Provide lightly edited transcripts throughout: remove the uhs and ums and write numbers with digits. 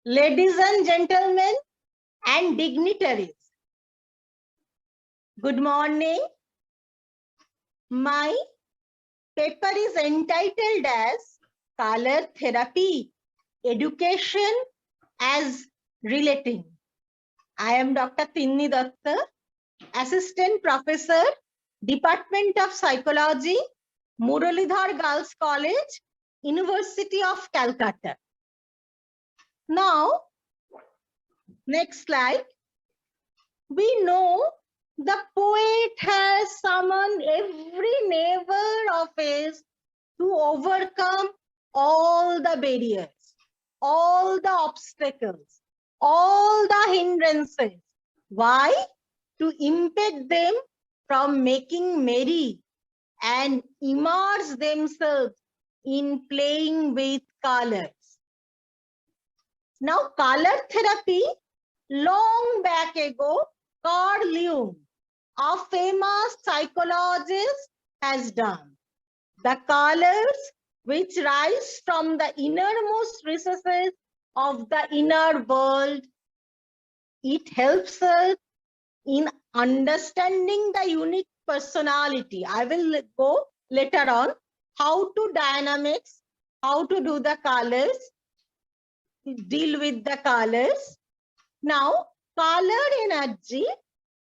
Ladies and gentlemen and dignitaries, good morning. My paper is entitled as Color Therapy, Education as Relating. I am Dr. Tinni Datta, Assistant Professor, Department of Psychology, Muralidhar Girls College, University of Calcutta. Now, next slide. We know the poet has summoned every neighbor of his to overcome all the barriers, all the obstacles, all the hindrances. Why? To impede them from making merry and immerse themselves in playing with colors. Now, color therapy, long back ago, Carl Jung, a famous psychologist, has done. The colors which rise from the innermost recesses of the inner world, it helps us in understanding the unique personality. I will go later on how to dynamics, how to do the colors, deal with the colors. Now, color energy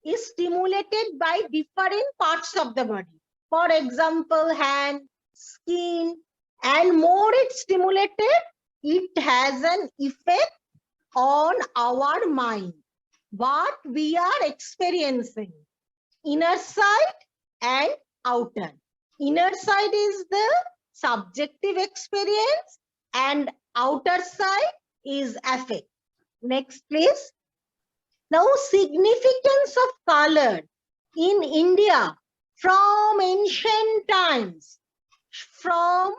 is stimulated by different parts of the body. For example, hand, skin, and more it's stimulated, it has an effect on our mind. What we are experiencing, inner side and outer. Inner side is the subjective experience and outer side is affect. Next, please. Now, significance of color in India from ancient times, from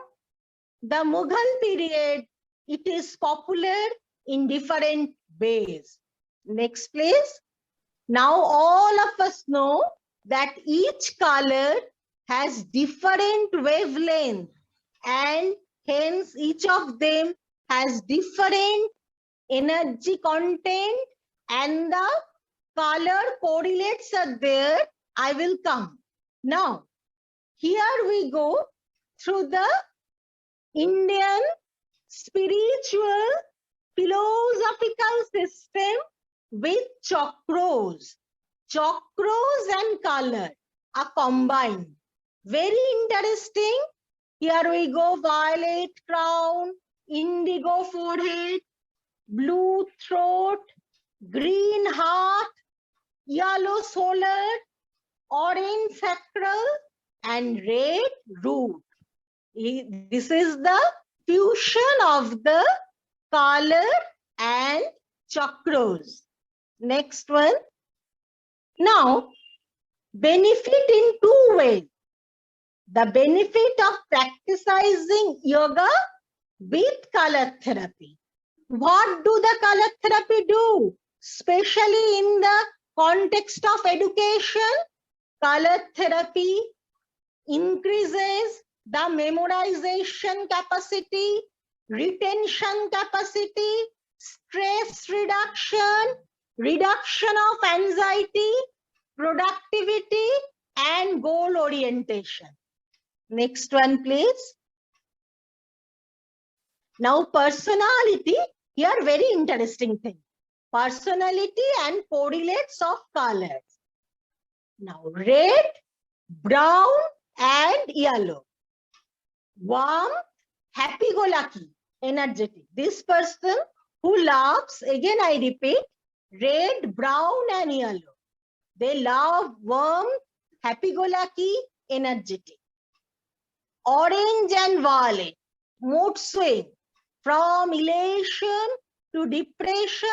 the Mughal period, it is popular in different ways. Next, please. Now, all of us know that each color has different wavelength and hence each of them has different energy content and the color correlates are there. I will come. Now, here we go through the Indian spiritual philosophical system with chakras. Chakras and color are combined. Very interesting. Here we go, violet crown, indigo forehead, blue throat, green heart, yellow solar, orange sacral, and red root. This is the fusion of the color and chakras. Next one. Now, benefit in two ways. The benefit of practicing yoga with color therapy. What do the color therapy do? Especially in the context of education, color therapy increases the memorization capacity, retention capacity, stress reduction, reduction of anxiety, productivity, and goal orientation. Next one, please. Now, personality, here very interesting thing. Personality and correlates of colors. Now, red, brown, and yellow. Warm, happy-go-lucky, energetic. This person who loves, again I repeat, red, brown, and yellow. They love warm, happy-go-lucky, energetic. Orange and violet, mood swing from elation to depression,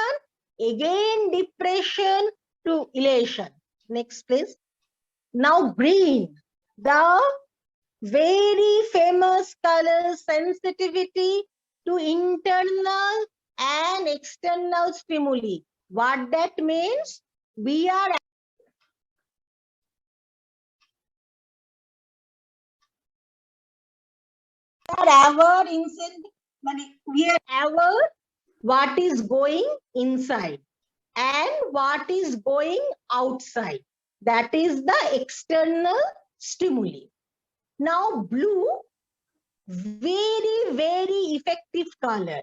again depression to elation. Next, please. Now, green, the very famous color, sensitivity to internal and external stimuli. What that means? We are aware what is going inside and what is going outside. That is the external stimuli. Now blue, very, very effective color.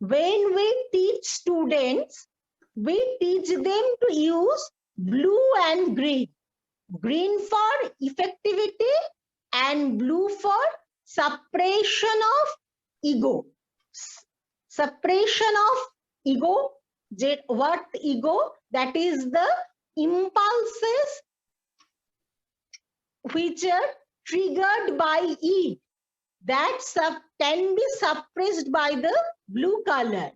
When we teach students, we teach them to use blue and green. Green for effectivity and blue for suppression of ego. Suppression of ego. What ego? That is the impulses which are triggered by it. That can be suppressed by the blue color.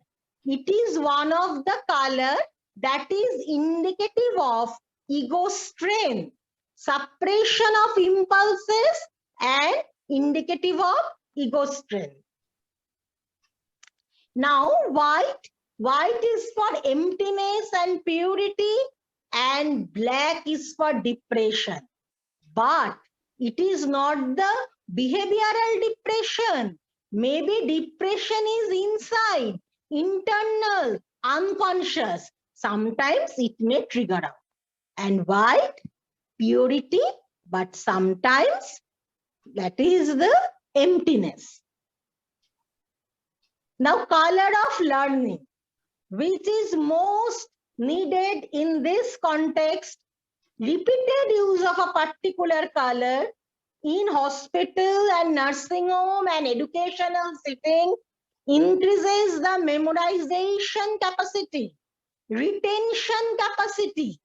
It is one of the color that is indicative of ego strength, suppression of impulses and indicative of ego strength. Now white is for emptiness and purity and black is for depression. But it is not the behavioral depression. Maybe depression is inside, internal, unconscious. Sometimes it may trigger out. And white, purity, but sometimes that is the emptiness. Now, color of learning, which is most needed in this context. Repeated use of a particular color in hospital and nursing home and educational setting increases the memorization capacity, retention capacity.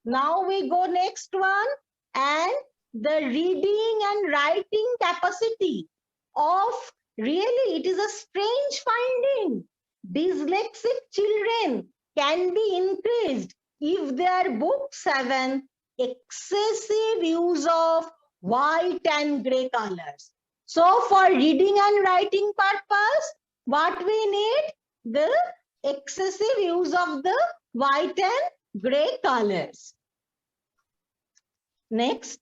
Now we go next one, and the reading and writing capacity of, really it is a strange finding. Dyslexic children can be increased if their books have an excessive use of white and gray colors. So for reading and writing purpose, what we need? The excessive use of the white and gray colors. Next,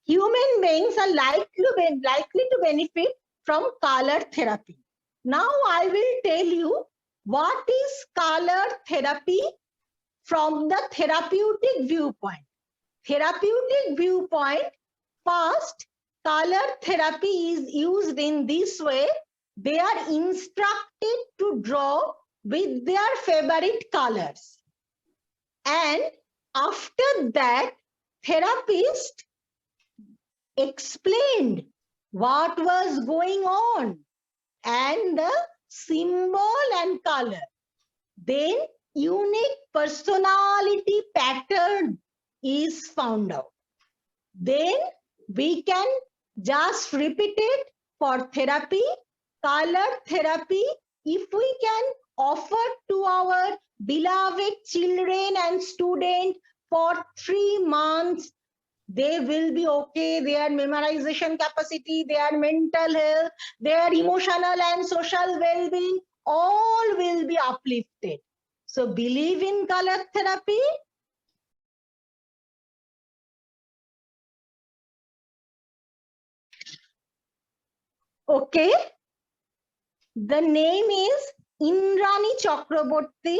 human beings are likely to benefit from color therapy. Now I will tell you what is color therapy from the therapeutic viewpoint. Therapeutic viewpoint, first, color therapy is used in this way. They are instructed to draw with their favorite colors. And after that, therapist explained what was going on and the symbol and color. Then unique personality pattern is found out. Then we can just repeat it for therapy, color therapy. If we can offer to our beloved children and students for 3 months, they will be okay. Their memorization capacity, their mental health, their emotional and social well-being, all will be uplifted. So believe in color therapy. Okay. The name is Indrani Chakraborty.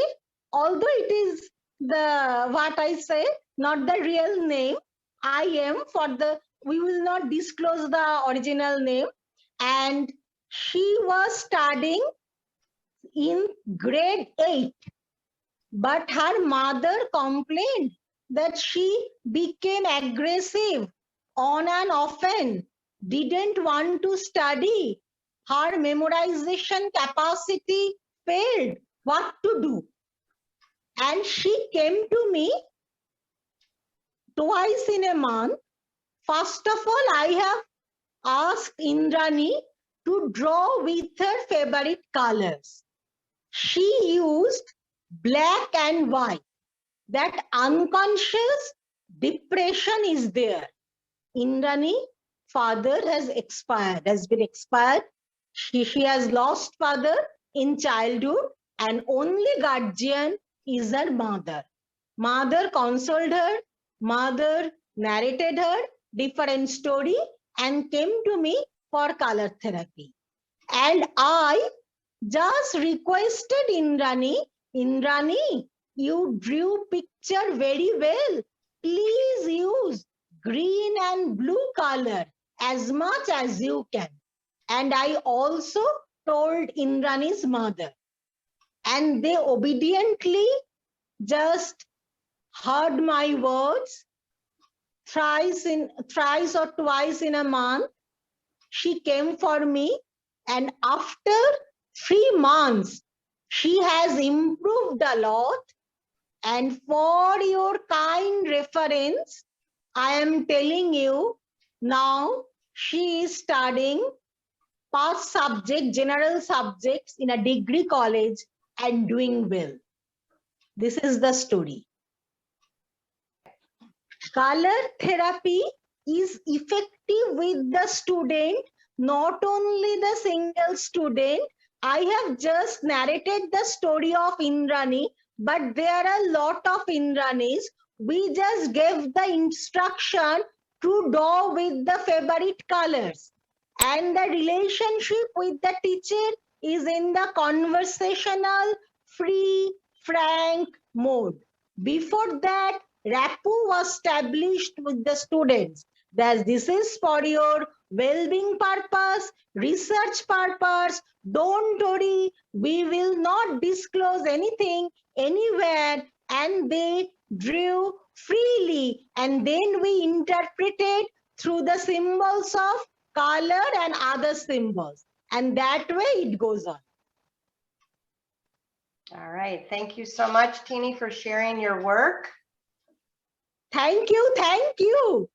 Although it is the what I say, not the real name. I am we will not disclose the original name. And she was studying in grade 8. But her mother complained that she became aggressive on and often, didn't want to study. Her memorization capacity failed. What to do? And she came to me twice in a month. First of all, I have asked Indrani to draw with her favorite colors. She used black and white. That unconscious depression is there. Indrani, father has been expired. She has lost father in childhood, and only guardian is her mother. Mother consoled her, mother narrated her different story and came to me for color therapy. And I just requested Indrani, Indrani, you drew picture very well. Please use green and blue color as much as you can. And I also told Indrani's mother. And they obediently just heard my words. Thrice or twice in a month, she came for me, and after 3 months, she has improved a lot. And for your kind reference, I am telling you now she is studying past subject, general subjects in a degree college and doing well. This is the story. Color therapy is effective with the student, not only the single student. I have just narrated the story of Indrani, but there are a lot of Indranis. We just gave the instruction to draw with the favorite colors. And the relationship with the teacher is in the conversational, free, frank mode. Before that, RAPU was established with the students. That this is for your well-being purpose, research purpose. Don't worry, we will not disclose anything anywhere. And they drew freely, and then we interpreted through the symbols of color and other symbols. And that way it goes on. All right. Thank you so much, Tini, for sharing your work. Thank you. Thank you.